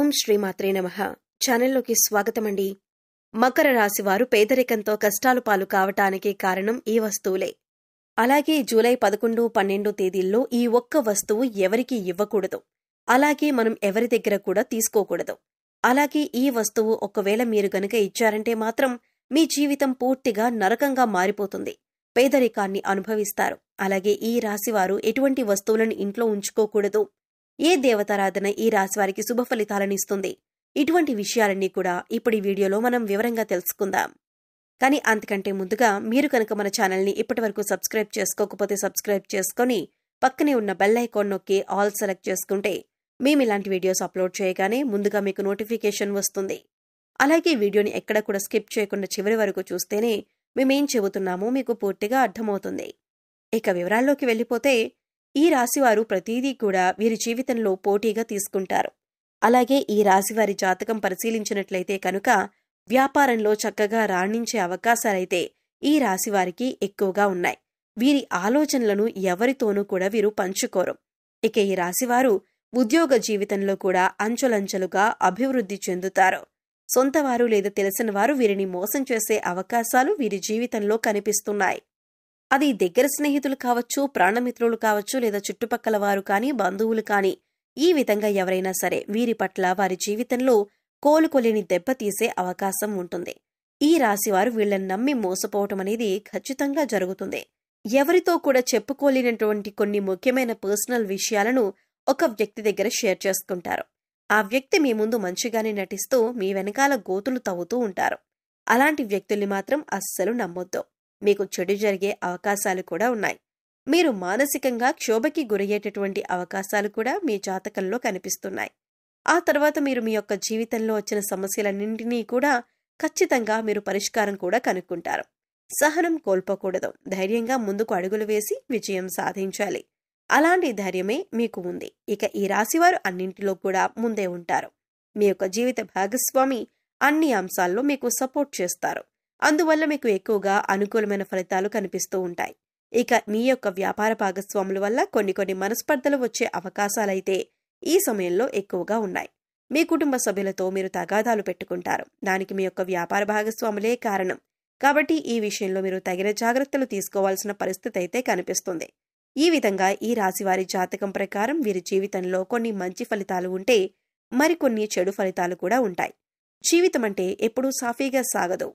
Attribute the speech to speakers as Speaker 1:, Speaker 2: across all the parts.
Speaker 1: ఓం శ్రీమాత్రే నమః. ఛానల్లోకి స్వాగతమండి. మకర రాశి వారు పేదరికంతో కష్టాలు పాలు కావటానికి కారణం ఈ వస్తువులే. అలాగే జూలై 11, 12 తేదీల్లో ఈ ఒక్క వస్తువు ఎవరికీ ఇవ్వకూడదు. అలాగే మనం ఎవరి దగ్గర కూడా తీసుకోకూడదు. అలాగే ఈ వస్తువు ఒకవేళ మీరు గనుక ఇచ్చారంటే మాత్రం మీ జీవితం పూర్తిగా నరకంగా మారిపోతుంది. పేదరికాన్ని అనుభవిస్తారు. అలాగే ఈ రాశివారు ఎటువంటి వస్తువులను ఇంట్లో ఉంచుకోకూడదు. ఏ దేవతారాధన ఈ రాశివారికి శుభ ఫలితాలను ఇస్తుంది? ఇటువంటి విషయాలన్నీ కూడా ఇప్పుడు ఈ వీడియోలో మనం వివరంగా తెలుసుకుందాం. కానీ అంతకంటే ముందుగా మీరు కనుక మన ఛానల్ని ఇప్పటివరకు సబ్స్క్రైబ్ చేసుకోకపోతే సబ్స్క్రైబ్ చేసుకొని పక్కనే ఉన్న బెల్ ఐకాన్ నొక్కి ఆల్ సెలెక్ట్ చేసుకుంటే మేము ఇలాంటి వీడియోస్ అప్లోడ్ చేయగానే ముందుగా మీకు నోటిఫికేషన్ వస్తుంది. అలాగే వీడియోని ఎక్కడ కూడా స్కిప్ చేయకుండా చివరి వరకు చూస్తేనే మేమేం చెబుతున్నామో మీకు పూర్తిగా అర్థమవుతుంది. ఇక వివరాల్లోకి వెళ్ళిపోతే ఈ రాశివారు ప్రతిదీ కూడా వీరి జీవితంలో పోటీగా తీసుకుంటారు. అలాగే ఈ రాశివారి జాతకం పరిశీలించినట్లయితే కనుక వ్యాపారంలో చక్కగా రాణించే అవకాశాలైతే ఈ రాశివారికి ఎక్కువగా ఉన్నాయి. వీరి ఆలోచనలను ఎవరితోనూ కూడా వీరు పంచుకోరు. ఇక ఈ రాశివారు ఉద్యోగ జీవితంలో కూడా అంచెలంచెలుగా అభివృద్ధి చెందుతారు. సొంతవారు లేదా తెలిసిన వారు వీరిని మోసం చేసే అవకాశాలు వీరి జీవితంలో కనిపిస్తున్నాయి. అది దగ్గర స్నేహితులు కావచ్చు, ప్రాణమిత్రులు కావచ్చు, లేదా చుట్టుపక్కల వారు కానీ, బంధువులు కానీ, ఈ విధంగా ఎవరైనా సరే వీరి పట్ల వారి జీవితంలో కోలుకోలేని దెబ్బతీసే అవకాశం ఉంటుంది. ఈ రాశివారు వీళ్ళని నమ్మి మోసపోవటం అనేది ఖచ్చితంగా జరుగుతుంది. ఎవరితో కూడా చెప్పుకోలేనటువంటి కొన్ని ముఖ్యమైన పర్సనల్ విషయాలను ఒక వ్యక్తి దగ్గర షేర్ చేసుకుంటారు. ఆ వ్యక్తి మీ ముందు మంచిగానే నటిస్తూ మీ వెనకాల గోతులు తవ్వుతూ ఉంటారు. అలాంటి వ్యక్తుల్ని మాత్రం అస్సలు నమ్మొద్దు. మీకు చెడు జరిగే అవకాశాలు కూడా ఉన్నాయి. మీరు మానసికంగా క్షోభకి గురయ్యేటటువంటి అవకాశాలు కూడా మీ జాతకంలో కనిపిస్తున్నాయి. ఆ తర్వాత మీరు మీ యొక్క జీవితంలో వచ్చిన సమస్యలన్నింటినీ కూడా ఖచ్చితంగా మీరు పరిష్కారం కూడా కనుక్కుంటారు. సహనం కోల్పోకూడదు. ధైర్యంగా ముందుకు అడుగులు వేసి విజయం సాధించాలి. అలాంటి ధైర్యమే మీకు ఉంది. ఇక ఈ రాశివారు అన్నింటిలో కూడా ముందే ఉంటారు. మీ యొక్క జీవిత భాగస్వామి అన్ని అంశాల్లో మీకు సపోర్ట్ చేస్తారు. అందువల్ల మీకు ఎక్కువగా అనుకూలమైన ఫలితాలు కనిపిస్తూ ఉంటాయి. ఇక మీ యొక్క వ్యాపార భాగస్వాముల వల్ల కొన్ని మనస్పర్ధలు వచ్చే అవకాశాలైతే ఈ సమయంలో ఎక్కువగా ఉన్నాయి. మీ కుటుంబ సభ్యులతో మీరు తగాదాలు పెట్టుకుంటారు. దానికి మీ యొక్క వ్యాపార భాగస్వాములే కారణం. కాబట్టి ఈ విషయంలో మీరు తగిన జాగ్రత్తలు తీసుకోవాల్సిన పరిస్థితి అయితే కనిపిస్తుంది. ఈ విధంగా ఈ రాశివారి జాతకం ప్రకారం వీరి జీవితంలో కొన్ని మంచి ఫలితాలు ఉంటే మరికొన్ని చెడు ఫలితాలు కూడా ఉంటాయి. జీవితం అంటే ఎప్పుడూ సాఫీగా సాగదు.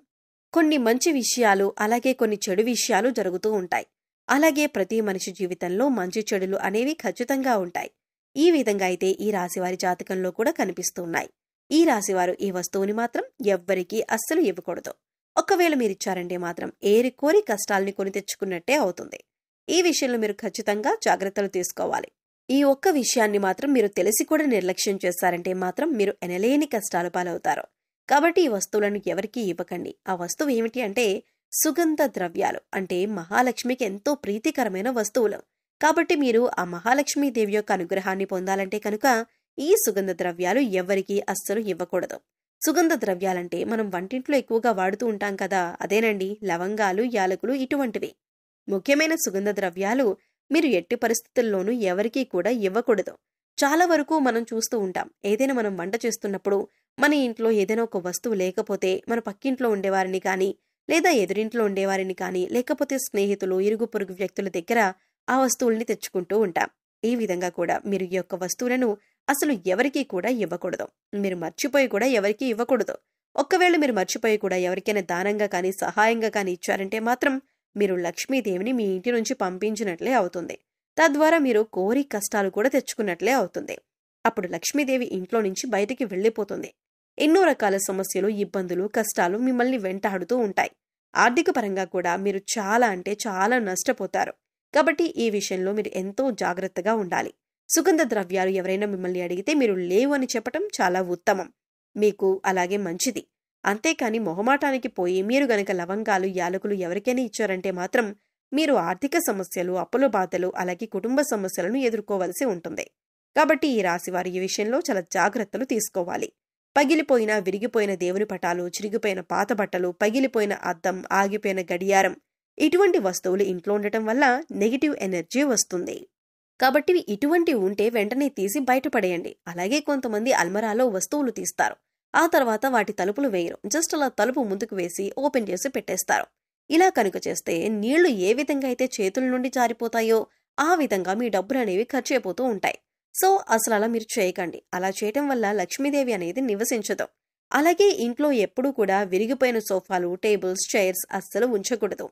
Speaker 1: కొన్ని మంచి విషయాలు అలాగే కొన్ని చెడు విషయాలు జరుగుతూ ఉంటాయి. అలాగే ప్రతి మనిషి జీవితంలో మంచి చెడులు అనేవి ఖచ్చితంగా ఉంటాయి. ఈ విధంగా అయితే ఈ రాశివారి జాతకంలో కూడా కనిపిస్తూ ఉన్నాయి. ఈ రాశివారు ఈ వస్తువుని మాత్రం ఎవ్వరికీ అస్సలు ఇవ్వకూడదు. ఒకవేళ మీరిచ్చారంటే మాత్రం ఏరి కోరి కష్టాల్ని కొని తెచ్చుకున్నట్టే అవుతుంది. ఈ విషయంలో మీరు ఖచ్చితంగా జాగ్రత్తలు తీసుకోవాలి. ఈ ఒక్క విషయాన్ని మాత్రం మీరు తెలిసి కూడా నిర్లక్ష్యం చేశారంటే మాత్రం మీరు ఎనలేని కష్టాలు పాలవుతారు. కాబట్టి ఈ వస్తువులను ఎవరికీ ఇవ్వకండి. ఆ వస్తువు ఏమిటి అంటే సుగంధ ద్రవ్యాలు. అంటే మహాలక్ష్మికి ఎంతో ప్రీతికరమైన వస్తువులు. కాబట్టి మీరు ఆ మహాలక్ష్మీదేవి యొక్క అనుగ్రహాన్ని పొందాలంటే కనుక ఈ సుగంధ ద్రవ్యాలు ఎవరికీ అస్సలు ఇవ్వకూడదు. సుగంధ ద్రవ్యాలంటే మనం వంటింట్లో ఎక్కువగా వాడుతూ ఉంటాం కదా, అదేనండి లవంగాలు, యాలకులు ఇటువంటివి. ముఖ్యమైన సుగంధ ద్రవ్యాలు మీరు ఎట్టి పరిస్థితుల్లోనూ ఎవరికీ కూడా ఇవ్వకూడదు. చాలా వరకు మనం చూస్తూ ఉంటాం. ఏదైనా మనం వంట చేస్తున్నప్పుడు మన ఇంట్లో ఏదైనా ఒక వస్తువు లేకపోతే మన పక్కింట్లో ఉండేవారిని కానీ, లేదా ఎదురింట్లో ఉండేవారిని కానీ, లేకపోతే స్నేహితులు, ఇరుగు పొరుగు వ్యక్తుల దగ్గర ఆ వస్తువుల్ని తెచ్చుకుంటూ ఉంటాం. ఈ విధంగా కూడా మీరు ఈ యొక్క వస్తువులను అసలు ఎవరికీ కూడా ఇవ్వకూడదు. మీరు మర్చిపోయి కూడా ఎవరికీ ఇవ్వకూడదు. ఒక్కవేళ మీరు మర్చిపోయి కూడా ఎవరికైనా దానంగా కానీ, సహాయంగా కానీ ఇచ్చారంటే మాత్రం మీరు లక్ష్మీదేవిని మీ ఇంటి నుంచి పంపించినట్లే అవుతుంది. తద్వారా మీరు కోరి కష్టాలు కూడా తెచ్చుకున్నట్లే అవుతుంది. అప్పుడు లక్ష్మీదేవి ఇంట్లో నుంచి బయటికి వెళ్లిపోతుంది. ఎన్నో రకాల సమస్యలు, ఇబ్బందులు, కష్టాలు మిమ్మల్ని వెంటాడుతూ ఉంటాయి. ఆర్థిక పరంగా కూడా మీరు చాలా అంటే చాలా నష్టపోతారు. కాబట్టి ఈ విషయంలో మీరు ఎంతో జాగ్రత్తగా ఉండాలి. సుగంధ ద్రవ్యాలు ఎవరైనా మిమ్మల్ని అడిగితే మీరు లేవు అని చెప్పటం చాలా ఉత్తమం. మీకు అలాగే మంచిది. అంతేకాని మొహమాటానికి పోయి మీరు గనక లవంగాలు, యాలకులు ఎవరికైనా ఇచ్చారంటే మాత్రం మీరు ఆర్థిక సమస్యలు, అప్పుల బాధలు, అలాగే కుటుంబ సమస్యలను ఎదుర్కోవలసి ఉంటుంది. కాబట్టి ఈ రాశివారు ఈ విషయంలో చాలా జాగ్రత్తలు తీసుకోవాలి. పగిలిపోయిన, విరిగిపోయిన దేవుని పటాలు, చిరిగిపోయిన పాత బట్టలు, పగిలిపోయిన అద్దం, ఆగిపోయిన గడియారం ఇటువంటి వస్తువులు ఇంట్లో ఉండటం వల్ల నెగిటివ్ ఎనర్జీ వస్తుంది. కాబట్టి ఇటువంటివి ఉంటే వెంటనే తీసి బయటపడేయండి. అలాగే కొంతమంది అల్మరాలో వస్తువులు తీస్తారు. ఆ తర్వాత వాటి తలుపులు వేయరు. జస్ట్ అలా తలుపు ముందుకు వేసి ఓపెన్ చేసి పెట్టేస్తారు. ఇలా కనుక చేస్తే నీళ్లు ఏ విధంగా అయితే చేతుల నుండి జారిపోతాయో ఆ విధంగా మీ డబ్బులనేవి ఖర్చయిపోతూ ఉంటాయి. సో అసలు అలా మీరు చేయకండి. అలా చేయటం వల్ల లక్ష్మీదేవి అనేది నివసించదు. అలాగే ఇంట్లో ఎప్పుడూ కూడా విరిగిపోయిన సోఫాలు, టేబుల్స్, చైర్స్ అస్సలు ఉంచకూడదు.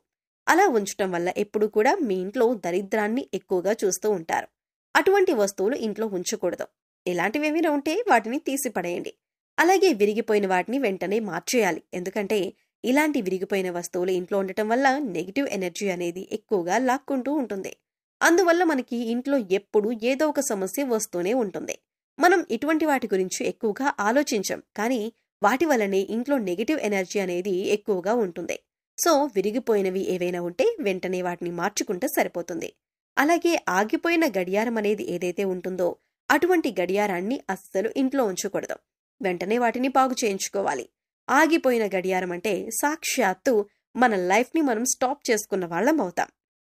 Speaker 1: అలా ఉంచటం వల్ల ఎప్పుడూ కూడా మీ ఇంట్లో దరిద్రాన్ని ఎక్కువగా చూస్తూ ఉంటారు. అటువంటి వస్తువులు ఇంట్లో ఉంచకూడదు. ఇలాంటివేమైనా ఉంటే వాటిని తీసి పడేయండి. అలాగే విరిగిపోయిన వాటిని వెంటనే మార్చేయాలి. ఎందుకంటే ఇలాంటి విరిగిపోయిన వస్తువులు ఇంట్లో ఉండటం వల్ల నెగిటివ్ ఎనర్జీ అనేది ఎక్కువగా లాక్కుంటూ ఉంటుంది. అందువల్ల మనకి ఇంట్లో ఎప్పుడూ ఏదో ఒక సమస్య వస్తూనే ఉంటుంది. మనం ఇటువంటి వాటి గురించి ఎక్కువగా ఆలోచించం, కానీ వాటి వల్లనే ఇంట్లో నెగిటివ్ ఎనర్జీ అనేది ఎక్కువగా ఉంటుంది. సో విరిగిపోయినవి ఏవైనా ఉంటే వెంటనే వాటిని మార్చుకుంటే సరిపోతుంది. అలాగే ఆగిపోయిన గడియారం అనేది ఏదైతే ఉంటుందో అటువంటి గడియారాన్ని అస్సలు ఇంట్లో ఉంచకూడదు. వెంటనే వాటిని బాగు చేయించుకోవాలి. ఆగిపోయిన గడియారం అంటే సాక్షాత్తు మన లైఫ్ని మనం స్టాప్ చేసుకున్న వాళ్ళం అవుతాం.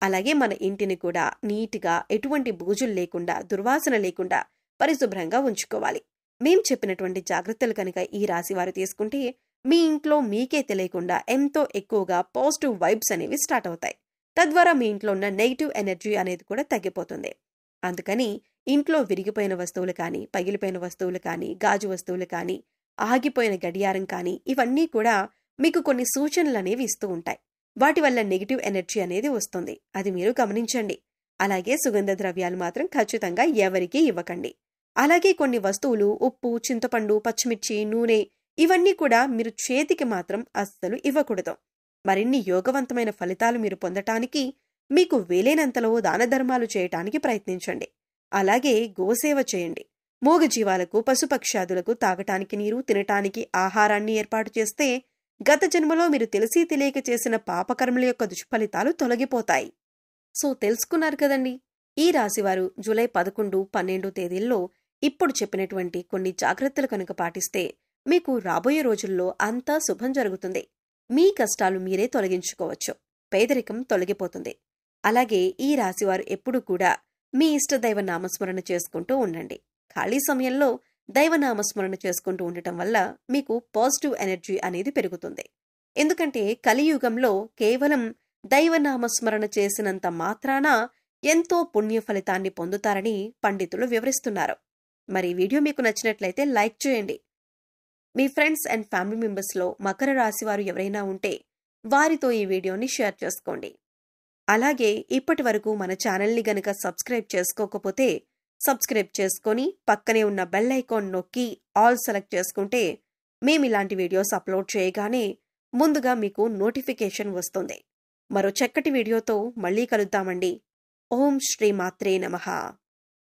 Speaker 1: అలాగే మన ఇంటిని కూడా నీట్గా, ఎటువంటి బూజులు లేకుండా, దుర్వాసన లేకుండా పరిశుభ్రంగా ఉంచుకోవాలి. మేం చెప్పినటువంటి జాగ్రత్తలు కనుక ఈ రాశి వారు తీసుకుంటే మీ ఇంట్లో మీకే తెలియకుండా ఎంతో ఎక్కువగా పాజిటివ్ వైబ్స్ అనేవి స్టార్ట్ అవుతాయి. తద్వారా మీ ఇంట్లో ఉన్న నెగిటివ్ ఎనర్జీ అనేది కూడా తగ్గిపోతుంది. అందుకని ఇంట్లో విరిగిపోయిన వస్తువులు కానీ, పగిలిపోయిన వస్తువులు కానీ, గాజు వస్తువులు కానీ, ఆగిపోయిన గడియారం కానీ ఇవన్నీ కూడా మీకు కొన్ని సూచనలు అనేవి ఇస్తూ ఉంటాయి. వాటి వల్ల నెగిటివ్ ఎనర్జీ అనేది వస్తుంది. అది మీరు గమనించండి. అలాగే సుగంధ ద్రవ్యాలు మాత్రం ఖచ్చితంగా ఎవరికీ ఇవ్వకండి. అలాగే కొన్ని వస్తువులు ఉప్పు, చింతపండు, పచ్చిమిర్చి, నూనె ఇవన్నీ కూడా మీరు చేతికి మాత్రం అస్సలు ఇవ్వకూడదు. మరిన్ని యోగవంతమైన ఫలితాలు మీరు పొందటానికి మీకు వీలైనంతలో దాన ధర్మాలు చేయటానికి ప్రయత్నించండి. అలాగే గోసేవ చేయండి. మూగజీవాలకు, పశుపక్షాదులకు తాగటానికి నీరు, తినటానికి ఆహారాన్ని ఏర్పాటు చేస్తే గత జన్మలో మీరు తెలిసి తెలియక చేసిన పాపకర్మల యొక్క దుష్ఫలితాలు తొలగిపోతాయి. సో తెలుసుకున్నారు కదండి. ఈ రాశివారు జూలై 11, 12 తేదీల్లో ఇప్పుడు చెప్పినటువంటి కొన్ని జాగ్రత్తలు కనుక పాటిస్తే మీకు రాబోయే రోజుల్లో అంతా శుభం జరుగుతుంది. మీ కష్టాలు మీరే తొలగించుకోవచ్చు. పేదరికం తొలగిపోతుంది. అలాగే ఈ రాశివారు ఎప్పుడూ కూడా మీ ఇష్టదైవ నామస్మరణ చేసుకుంటూ ఉండండి. ఖాళీ సమయంలో దైవనామస్మరణ చేసుకుంటూ ఉండటం వల్ల మీకు పాజిటివ్ ఎనర్జీ అనేది పెరుగుతుంది. ఎందుకంటే కలియుగంలో కేవలం దైవనామస్మరణ చేసినంత మాత్రాన ఎంతో పుణ్య ఫలితాన్ని పొందుతారని పండితులు వివరిస్తున్నారు. మరి వీడియో మీకు నచ్చినట్లయితే లైక్ చేయండి. మీ ఫ్రెండ్స్ అండ్ ఫ్యామిలీ మెంబర్స్లో మకర రాశి వారు ఎవరైనా ఉంటే వారితో ఈ వీడియోని షేర్ చేసుకోండి. అలాగే ఇప్పటి వరకు మన ఛానల్ని గనక సబ్స్క్రైబ్ చేసుకోకపోతే సబ్స్క్రైబ్ చేసుకొని పక్కనే ఉన్న బెల్ ఐకాన్ నొక్కి ఆల్ సెలెక్ట్ చేసుకుంటే మేమిలాంటి వీడియోస్ అప్లోడ్ చేయగానే ముందుగా మీకు నోటిఫికేషన్ వస్తుంది. మరో చక్కటి వీడియోతో మళ్ళీ కలుద్దామండి. ఓం శ్రీ మాత్రే నమః.